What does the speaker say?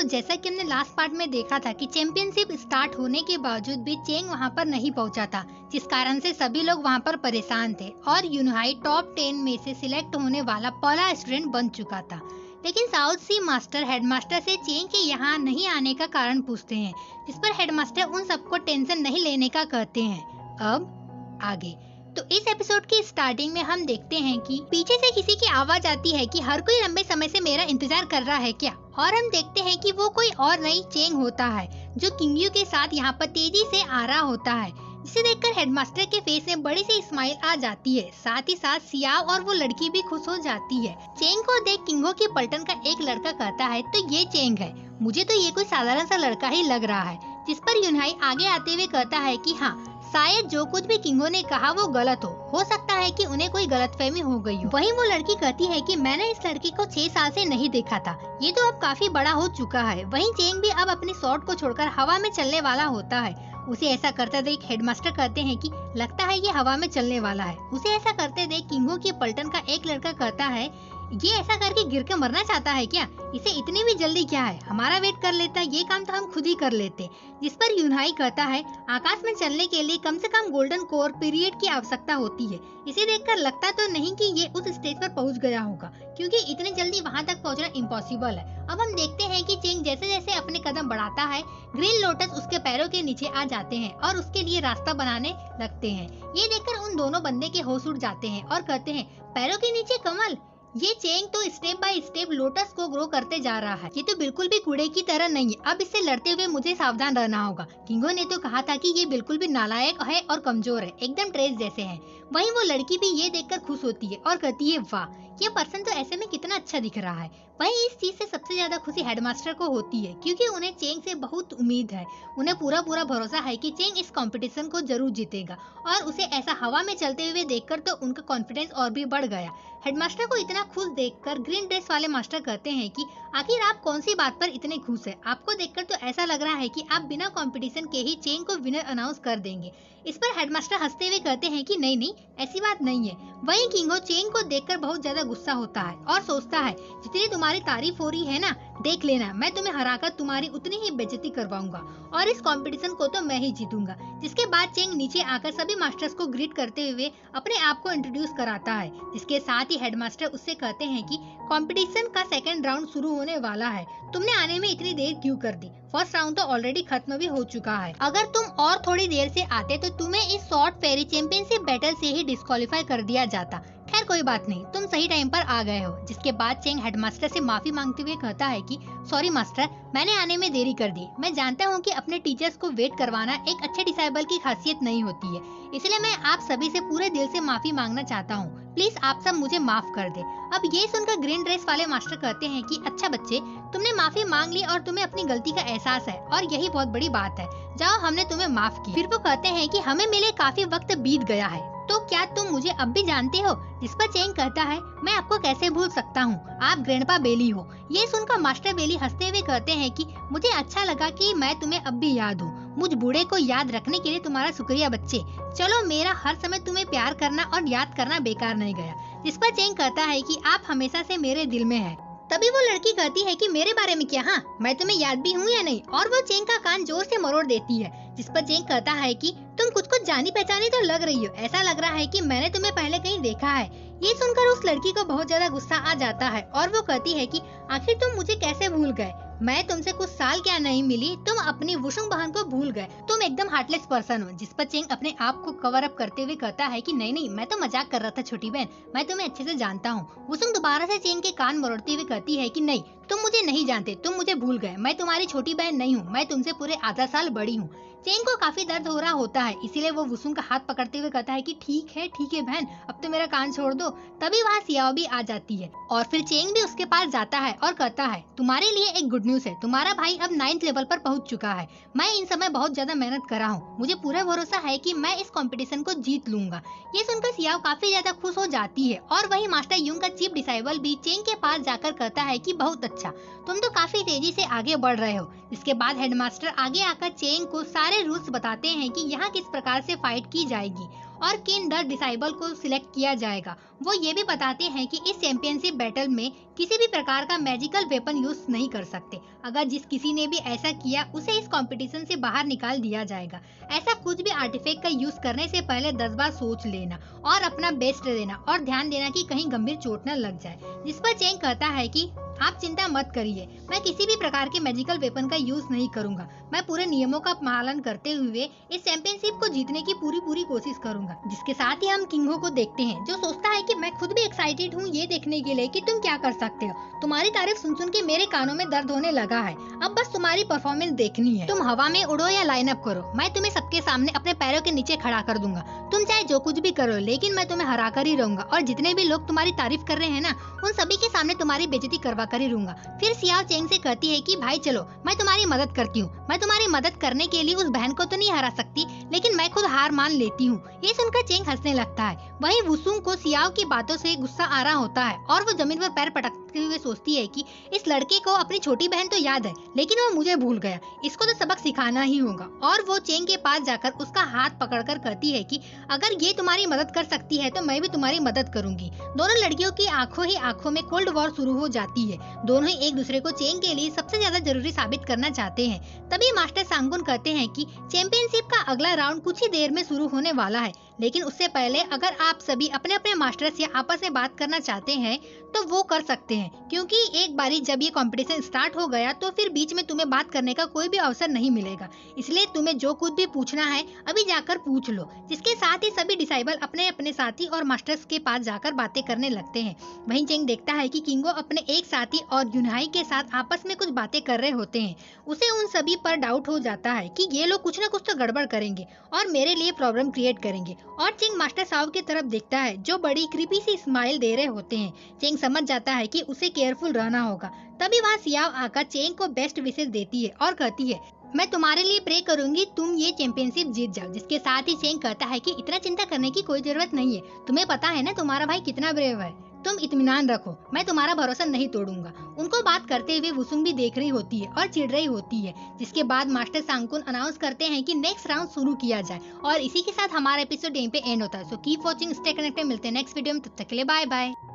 जैसा कि हमने लास्ट पार्ट में देखा था कि चैंपियनशिप स्टार्ट होने के बावजूद भी चेंग वहां पर नहीं पहुंचा था, जिस कारण से सभी लोग वहां पर परेशान थे और यूनहाई टॉप 10 में से सिलेक्ट होने वाला पहला स्टूडेंट बन चुका था। लेकिन साउथ सी मास्टर हेडमास्टर से चेंग के यहाँ नहीं आने का कारण पूछते हैं, जिस पर हेडमास्टर उन सबको टेंशन नहीं लेने का कहते हैं। अब आगे तो इस एपिसोड की स्टार्टिंग में हम देखते हैं कि पीछे से किसी की आवाज आती है कि हर कोई लंबे समय से मेरा इंतजार कर रहा है क्या, और हम देखते हैं कि वो कोई और नहीं चेंग होता है जो किंगयू के साथ यहाँ पर तेजी से आ रहा होता है, जिसे देखकर हेडमास्टर के फेस में बड़ी सी स्माइल आ जाती है। साथ ही साथ सियाओ और वो लड़की भी खुश हो जाती है। चेंग को देख किंगो की पलटन का एक लड़का कहता है तो ये चेंग है, मुझे तो ये कोई साधारण सा लड़का ही लग रहा है, जिस पर यूनहाई आगे आते हुए कहता है कि हाँ शायद जो कुछ भी किंगो ने कहा वो गलत हो सकता है कि उन्हें कोई गलतफहमी हो गई हो। वहीं वो लड़की कहती है कि मैंने इस लड़की को 6 साल से नहीं देखा था, ये तो अब काफी बड़ा हो चुका है। वहीं चेंग भी अब अपनी शॉट को छोड़कर हवा में चलने वाला होता है। उसे ऐसा करते देख हेडमास्टर कहते हैं कि लगता है ये हवा में चलने वाला है। उसे ऐसा करते देख किंगो की पलटन का एक लड़का कहता है ये ऐसा करके गिर के मरना चाहता है क्या, इसे इतनी भी जल्दी क्या है, हमारा वेट कर लेता, ये काम तो हम खुद ही कर लेते। जिस पर यूनहाई कहता है आकाश में चलने के लिए कम से कम गोल्डन कोर पीरियड की आवश्यकता होती है। इसे देखकर लगता तो नहीं कि ये उस स्टेज पर पहुंच गया होगा, क्योंकि इतनी जल्दी वहां तक पहुंचना इम्पॉसिबल है। अब हम देखते हैं कि चेंग जैसे जैसे अपने कदम बढ़ाता है, ग्रीन लोटस उसके पैरों के नीचे आ जाते हैं और उसके लिए रास्ता बनाने लगते हैं। ये देखकर उन दोनों बंदे के होश उड़ जाते हैं और कहते हैं पैरों के नीचे कमल, ये चेंग तो स्टेप बाय स्टेप लोटस को ग्रो करते जा रहा है, ये तो बिल्कुल भी कूड़े की तरह नहीं है, अब इससे लड़ते हुए मुझे सावधान रहना होगा। किंगो ने तो कहा था कि ये बिल्कुल भी नालायक है और कमजोर है, एकदम ट्रेस जैसे हैं। वहीं वो लड़की भी ये देखकर खुश होती है और कहती है वाह ये पर्सन तो ऐसे में कितना अच्छा दिख रहा है। वहीं इस चीज से सबसे ज्यादा खुशी हेडमास्टर को होती है, क्योंकि उन्हें चेंग से बहुत उम्मीद है। उन्हें पूरा भरोसा है कि चेंग इस कंपटीशन को जरूर जीतेगा, और उसे ऐसा हवा में चलते हुए देखकर तो उनका कॉन्फिडेंस और भी बढ़ गया। हेडमास्टर को इतना खुश देखकर ग्रीन ड्रेस वाले मास्टर कहते हैं कि आखिर आप कौन सी बात पर इतने खुश हैं? आपको देखकर तो ऐसा लग रहा है कि आप बिना कंपटीशन के ही चेंग को विनर अनाउंस कर देंगे। इस पर हेडमास्टर हंसते हुए कहते हैं कि नहीं ऐसी बात नहीं है। वहीं किंगो चेंग को देखकर बहुत ज्यादा गुस्सा होता है और सोचता है जितनी तुम्हारी तारीफ हो रही है ना, देख लेना मैं तुम्हें हराकर तुम्हारी उतनी ही बेइज्जती करवाऊंगा और इस कंपटीशन को तो मैं ही जीतूंगा। जिसके बाद चेंग नीचे आकर सभी मास्टर्स को ग्रीट करते हुए अपने आप को इंट्रोड्यूस कराता है। जिसके साथ ही हेडमास्टर उससे कहते हैं कि कंपटीशन का सेकंड राउंड शुरू होने वाला है, तुमने आने में इतनी देर क्यों कर दी? फर्स्ट राउंड तो ऑलरेडी खत्म भी हो चुका है, अगर तुम और थोड़ी देर से आते तो तुम्हें इस शॉर्ट फेरी चैंपियनशिप बैटल से ही डिस्क्वालीफाई कर दिया जाता। खैर कोई बात नहीं, तुम सही टाइम पर आ गए हो। जिसके बाद चेंग हेडमास्टर से माफी मांगते हुए कहता है कि सॉरी मास्टर, मैंने आने में देरी कर दी। मैं जानता हूँ कि अपने टीचर्स को वेट करवाना एक अच्छे डिसाइबल की खासियत नहीं होती है, इसलिए मैं आप सभी से पूरे दिल से माफी मांगना चाहता हूँ। प्लीज आप सब मुझे माफ कर दे। अब ये सुनकर ग्रीन ड्रेस वाले मास्टर कहते हैं कि अच्छा बच्चे, तुमने माफी मांग ली और तुम्हें अपनी गलती का एहसास है, और यही बहुत बड़ी बात है। जाओ, हमने तुम्हें माफ किया। फिर वो कहते हैं कि हमें मिले काफी वक्त बीत गया है, तो क्या तुम मुझे अब भी जानते हो? जिस पर चेंग कहता है मैं आपको कैसे भूल सकता हूँ, आप ग्रैंडपा बेली हो। ये सुनकर मास्टर बेली हंसते हुए कहते हैं कि मुझे अच्छा लगा कि मैं तुम्हें अब भी याद हूँ। मुझ बूढ़े को याद रखने के लिए तुम्हारा शुक्रिया बच्चे। चलो, मेरा हर समय तुम्हें प्यार करना और याद करना बेकार नहीं गया। जिस पर चेंग कहता है कि आप हमेशा से मेरे दिल में है। तभी वो लड़की कहती है कि मेरे बारे में क्या, हाँ मैं तुम्हें याद भी हूँ या नहीं, और वो चेंग का कान जोर से मरोड़ देती है। जिस पर चेंग कहता है कि तुम कुछ जानी पहचानी तो लग रही हो, ऐसा लग रहा है कि मैंने तुम्हें पहले कहीं देखा है। ये सुनकर उस लड़की को बहुत ज्यादा गुस्सा आ जाता है और वो कहती है कि आखिर तुम मुझे कैसे भूल गए? मैं तुमसे कुछ साल क्या नहीं मिली, तुम अपनी वुशुंग बहन को भूल गए, तुम एकदम हार्टलेस पर्सन हो। जिस पर चेंग अपने आप को कवर अप करते हुए कहता है कि नहीं मैं तो मजाक कर रहा था छोटी बहन, मैं तुम्हें अच्छे से जानता हूँ। वुशुंग दोबारा से चेंग के कान मरोड़ते हुए कहती है कि नहीं, तुम मुझे नहीं जानते, तुम मुझे भूल गए, मैं तुम्हारी छोटी बहन नहीं हूँ, मैं तुमसे पूरे आधा साल बड़ी हूँ। चेंग को काफी दर्द हो रहा होता है, इसीलिए वो वुशुंग का हाथ पकड़ते हुए कहता है कि ठीक है बहन, अब तो मेरा कान छोड़ दो। तभी वहाँ सियाओ भी आ जाती है और फिर चेंग भी उसके पास जाता है और कहता है तुम्हारे लिए एक गुड न्यूज है, तुम्हारा भाई अब 9th लेवल पर पहुंच चुका है। मैं इन समय बहुत ज्यादा मेहनत कर रहा हूँ, मुझे पूरा भरोसा है कि मैं इस कंपटीशन को जीत लूंगा। ये सुनकर सियाओ काफी ज्यादा खुश हो जाती है और वही मास्टर यूंग का चीफ डिसाइबल भी चेंग के पास जाकर कहता है कि बहुत अच्छा, तुम तो काफी तेजी से आगे बढ़ रहे हो। इसके बाद हेडमास्टर आगे आकर चेंग को सारे रूल्स बताते हैं कि यहाँ किस प्रकार से फाइट की जाएगी और किन द डिसाइबल को सिलेक्ट किया जाएगा। वो ये भी बताते हैं कि इस चैंपियनशिप बैटल में किसी भी प्रकार का मैजिकल वेपन यूज नहीं कर सकते। अगर जिस किसी ने भी ऐसा किया उसे इस कंपटीशन से बाहर निकाल दिया जाएगा। ऐसा कुछ भी आर्टिफैक्ट का यूज करने से पहले 10 बार सोच लेना और अपना बेस्ट देना और ध्यान देना कि कहीं गंभीर चोट न लग जाए। जिस पर चेंग कहता है कि आप चिंता मत करिए, मैं किसी भी प्रकार के मैजिकल वेपन का यूज नहीं करूंगा। मैं पूरे नियमों का पालन करते हुए इस चैंपियनशिप को जीतने की पूरी कोशिश करूंगा। जिसके साथ ही हम किंगो को देखते हैं जो सोचता है कि मैं खुद भी एक्साइटेड हूँ ये देखने के लिए कि तुम क्या कर सकते हो। तुम्हारी तारीफ सुन के मेरे कानों में दर्द होने लगा है। अब बस तुम्हारी परफॉर्मेंस देखनी है। तुम हवा में उड़ो या लाइन अप करो, मैं तुम्हें सबके सामने अपने पैरों के नीचे खड़ा कर दूंगा। तुम चाहे जो कुछ भी करो लेकिन मैं तुम्हें हरा कर ही रहूंगा और जितने भी लोग तुम्हारी तारीफ कर रहे हैं ना उन सभी के सामने तुम्हारी बेइज्जती करवा कर ही रहूंगा। फिर सियाओ चेंग से कहती है कि भाई चलो मैं तुम्हारी मदद करती हूँ। मैं तुम्हारी मदद करने के लिए उस बहन को तो नहीं हरा सकती लेकिन मैं खुद हार मान लेती हूँ। ये सुनकर चेंग हंसने लगता है। वहीं वुसुंग को सियाओ की बातों से गुस्सा आ रहा होता है और वो जमीन पर पैर पटकते हुए सोचती है कि इस लड़के को अपनी छोटी बहन तो याद है लेकिन वो मुझे भूल गया, इसको तो सबक सिखाना ही होगा। और वो चेंग के पास जाकर उसका हाथ पकड़कर कहती है कि अगर ये तुम्हारी मदद कर सकती है तो मैं भी तुम्हारी मदद करूंगी। दोनों लड़कियों की आंखों ही आंखों में कोल्ड वॉर शुरू हो जाती है। दोनों ही एक दूसरे को चेंग के लिए सबसे ज्यादा जरूरी साबित करना चाहते हैं। तभी मास्टर सांगुन कहते हैं कि चैंपियनशिप का अगला राउंड कुछ ही देर में शुरू होने वाला है, लेकिन उससे पहले अगर आप सभी अपने अपने मास्टर से आपस में बात करना चाहते हैं तो वो कर सकते हैं, क्योंकि एक बारी जब ये कंपटीशन स्टार्ट हो गया तो फिर बीच में तुम्हें बात करने का कोई भी अवसर नहीं मिलेगा। इसलिए तुम्हें जो कुछ भी पूछना है अभी जाकर पूछ लो। जिसके साथ ही सभी डिसाइबल अपने अपने साथी और मास्टर्स के पास जाकर बातें करने लगते हैं। वहीं चेंग देखता है कि किंगो अपने एक साथी और यूनहाई के साथ आपस में कुछ बातें कर रहे होते हैं। उसे उन सभी पर डाउट हो जाता है कि ये लोग कुछ न कुछ तो गड़बड़ करेंगे और मेरे लिए प्रॉब्लम क्रिएट करेंगे। और चेंग मास्टर साओ की तरफ देखता है जो बड़ी क्रीपी सी स्माइल दे रहे होते हैं। चेंग समझ जाता है कि उसे केयरफुल रहना होगा। तभी वहाँ सियाओ आकर चेंग को बेस्ट विशेष देती है और कहती है मैं तुम्हारे लिए प्रे करूंगी तुम ये चैंपियनशिप जीत जाओ। जिसके साथ ही चेंग कहता है कि इतना चिंता करने की कोई जरूरत नहीं है, तुम्हें पता है ना तुम्हारा भाई कितना ब्रेव है। तुम इत्मीनान रखो, मैं तुम्हारा भरोसा नहीं तोड़ूंगा। उनको बात करते हुए वुसुंग भी देख रही होती है और चिढ़ रही होती है। जिसके बाद मास्टर सांगकुन अनाउंस करते हैं कि नेक्स्ट राउंड शुरू किया जाए और इसी के साथ हमारा एपिसोड यहीं पे एंड होता है। So keep watching, stay connected. मिलते हैं नेक्स्ट वीडियो में, तब तक के लिए बाय बाय।